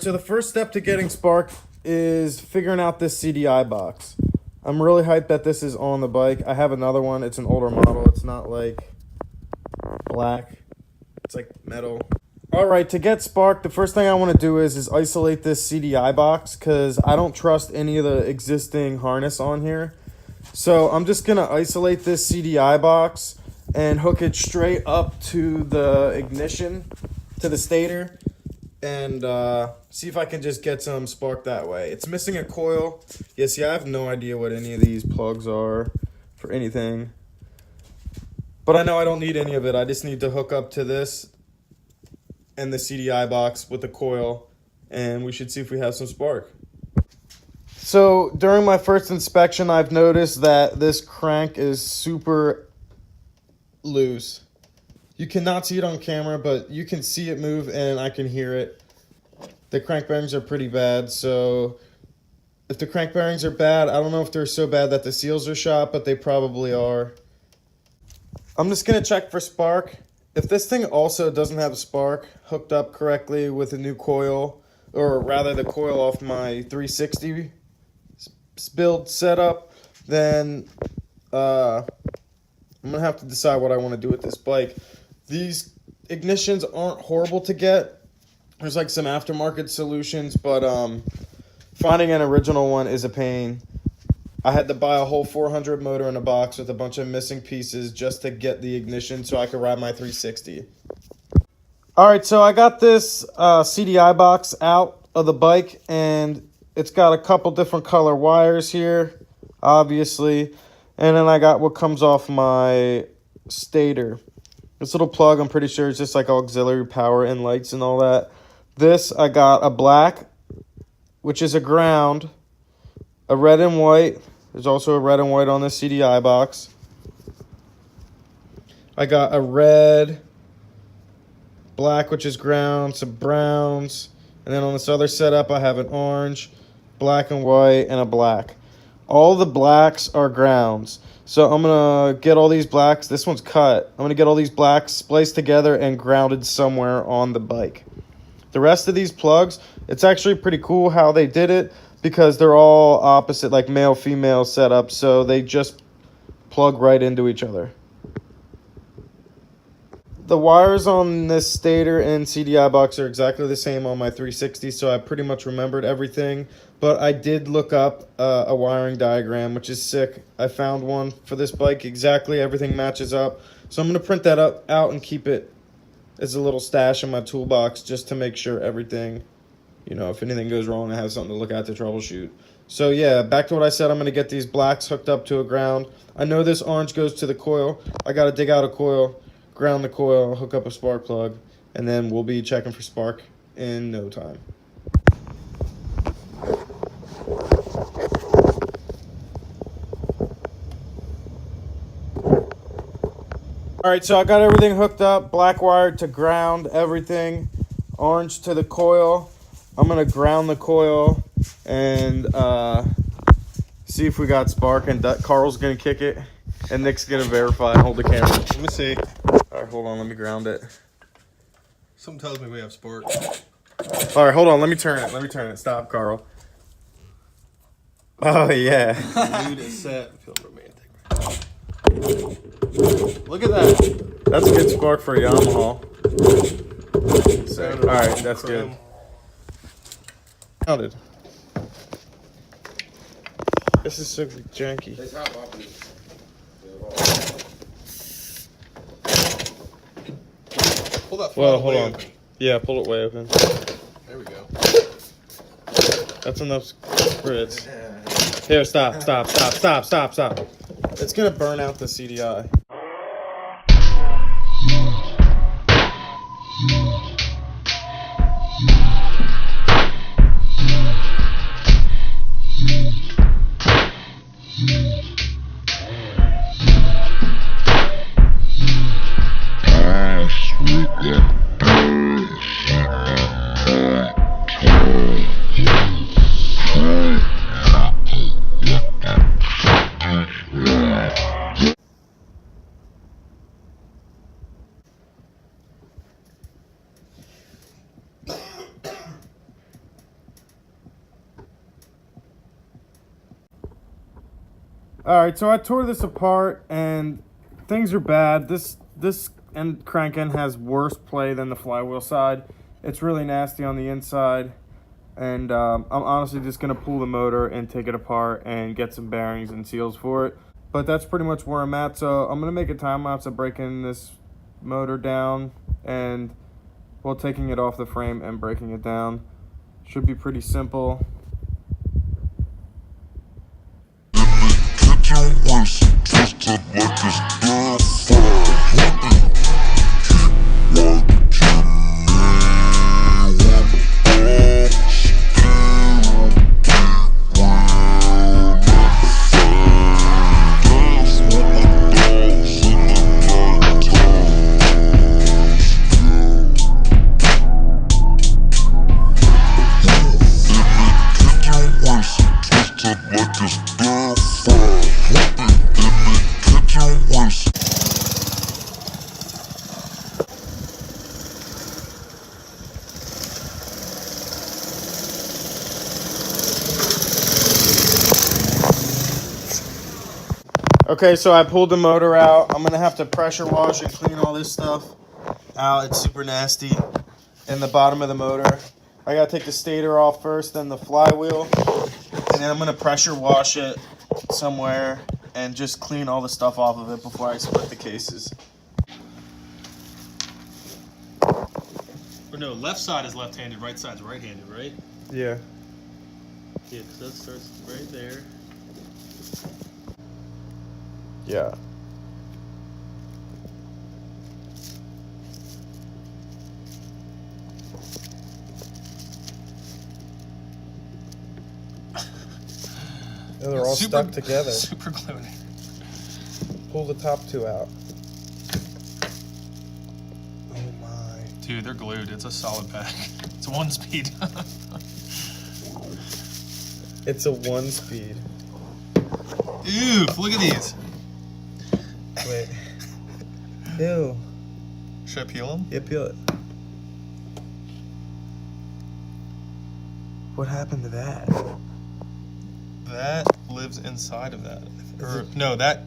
so the first step to getting spark is figuring out this CDI box. I'm really hyped that this is on the bike. I have another one. It's an older model. It's not like black. It's like metal. All right, to get spark, the first thing I want to do is isolate this CDI box because I don't trust any of the existing harness on here. So I'm just going to isolate this CDI box and hook it straight up to the ignition, to the stator, and see if I can just get some spark that way. It's missing a coil. Yeah, see, I have no idea what any of these plugs are for anything. But I know I don't need any of it. I just need to hook up to this and the CDI box with the coil, and we should see if we have some spark. So during my first inspection, I've noticed that this crank is super loose. You cannot see it on camera, but you can see it move and I can hear it. The crank bearings are pretty bad, so if the crank bearings are bad, I don't know if they're so bad that the seals are shot, but they probably are. I'm just gonna check for spark. If this thing also doesn't have a spark hooked up correctly with a new coil, or rather the coil off my 360 build setup, then I'm gonna have to decide what I want to do with this bike. These ignitions aren't horrible to get. There's like some aftermarket solutions, but finding an original one is a pain. I had to buy a whole 400 motor in a box with a bunch of missing pieces just to get the ignition so I could ride my 360. All right, so I got this CDI box out of the bike, and it's got a couple different color wires here, obviously. And then I got what comes off my stator. This little plug, I'm pretty sure, is just like auxiliary power and lights and all that. This, I got a black, which is a ground, a red and white. There's also a red and white on the CDI box. I got a red, black, which is ground, some browns. And then on this other setup, I have an orange, black and white, and a black. All the blacks are grounds. So I'm going to get all these blacks. This one's cut. I'm going to get all these blacks spliced together and grounded somewhere on the bike. The rest of these plugs, it's actually pretty cool how they did it because they're all opposite, like male-female setup. So they just plug right into each other. The wires on this stator and CDI box are exactly the same on my 360, so I pretty much remembered everything. But I did look up a wiring diagram, which is sick. I found one for this bike. Exactly everything matches up. So I'm going to print that out and keep it as a little stash in my toolbox just to make sure everything, you know, if anything goes wrong, I have something to look at to troubleshoot. So yeah, back to what I said, I'm going to get these blacks hooked up to a ground. I know this orange goes to the coil. I got to dig out a coil, ground the coil, hook up a spark plug, and then we'll be checking for spark in no time. All right, so I got everything hooked up, black wire to ground, everything, orange to the coil. I'm gonna ground the coil and see if we got spark, and Carl's gonna kick it, and Nick's gonna verify and hold the camera. Let me see. All right, hold on, let me ground it. Something tells me we have spark. All right, hold on, let me turn it. Stop, Carl. Oh, yeah. Dude is set. I feel romantic. Look at that. That's a good spark for a Yamaha. All right, that's good. Counted. This is so janky. Pull that Well, hold way on. open. Yeah, pull it way open. There we go. That's enough spritz. Here, stop. It's gonna burn out the CDI. All right, so I tore this apart and things are bad. This end crank end has worse play than the flywheel side. It's really nasty on the inside, and I'm honestly just gonna pull the motor and take it apart and get some bearings and seals for it. But that's pretty much where I'm at. So I'm gonna make a time lapse of breaking this motor down and taking it off the frame and breaking it down. Should be pretty simple. Okay, so I pulled the motor out. I'm gonna have to pressure wash and clean all this stuff out. It's super nasty in the bottom of the motor. I gotta take the stator off first, then the flywheel, and then I'm gonna pressure wash it somewhere and just clean all the stuff off of it before I split the cases. Or no, left side is left-handed, right side's right-handed, right? Yeah. Yeah, because that starts right there. Yeah. They're all stuck together. Super glued. Pull the top two out. Oh my. Dude, they're glued. It's a solid pack. It's 1 speed. It's a 1 speed. Oof, look at these. Wait. Ew. Should I peel them? Yeah, peel it. What happened to that? That lives inside of that. Or, no, that...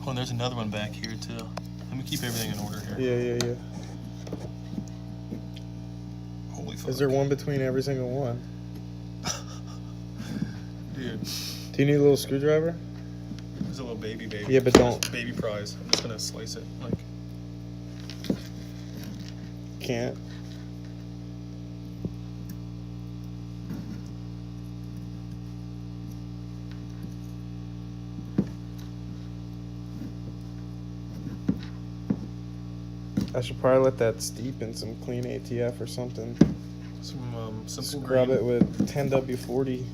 Oh, and there's another one back here, too. Let me keep everything in order here. Yeah. Holy fuck. Is there one between every single one? Dude. Do you need a little screwdriver? There's a little baby. Yeah, but don't. Baby prize. I'm just gonna slice it, like... Can't. I should probably let that steep in some clean ATF or something. Some simple Scrub green. it with 10W40.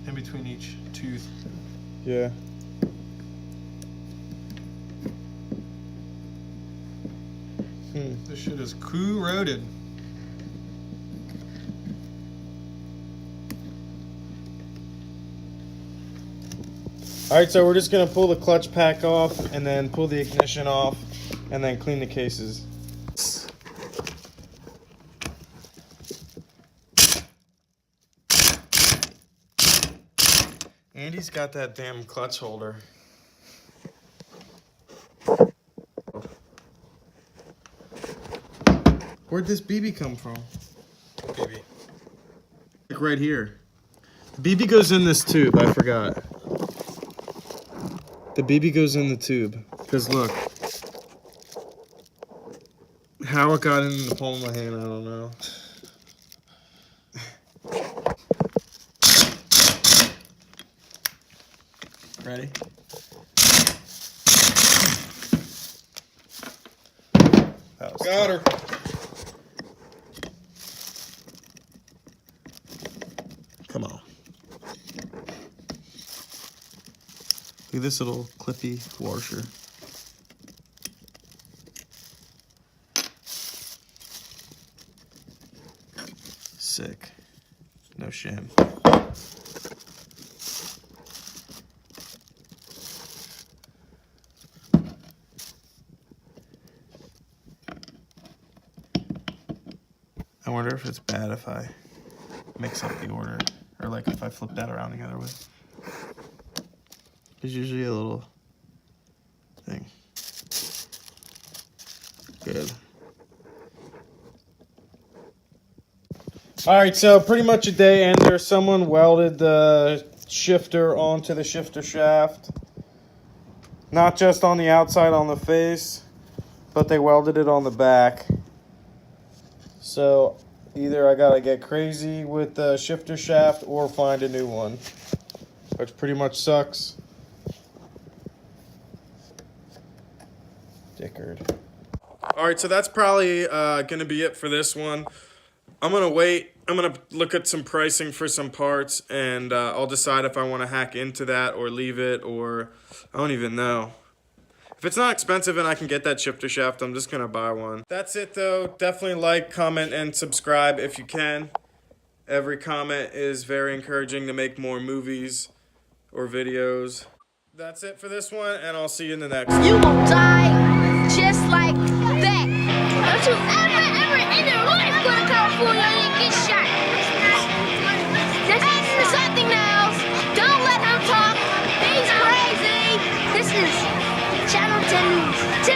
In between each tooth. Yeah. This shit is corroded. Alright, so we're just going to pull the clutch pack off and then pull the ignition off and then clean the cases. Andy's got that damn clutch holder. Where'd this BB come from? Baby. Like right here. The BB goes in this tube, I forgot. The BB goes in the tube. Because look. How it got in the palm of my hand, I don't know. Ready? Got her. Come on. Look at this little clippy washer. Sick. No shim. I wonder if it's bad if I mix up the order, or like if I flip that around the other way. There's usually a little thing. Good. All right, so pretty much a day ender. Someone welded the shifter onto the shifter shaft. Not just on the outside on the face, but they welded it on the back. So either I gotta get crazy with the shifter shaft or find a new one, which pretty much sucks. Dickard. All right, so that's probably gonna be it for this one. I'm gonna wait. I'm gonna look at some pricing for some parts, and I'll decide if I want to hack into that or leave it, or I don't even know. If it's not expensive and I can get that shifter shaft, I'm just gonna buy one. That's it though. Definitely like, comment, and subscribe if you can. Every comment is very encouraging to make more movies or videos. That's it for this one, and I'll see you in the next one. You gon' die just like that. Don't you ever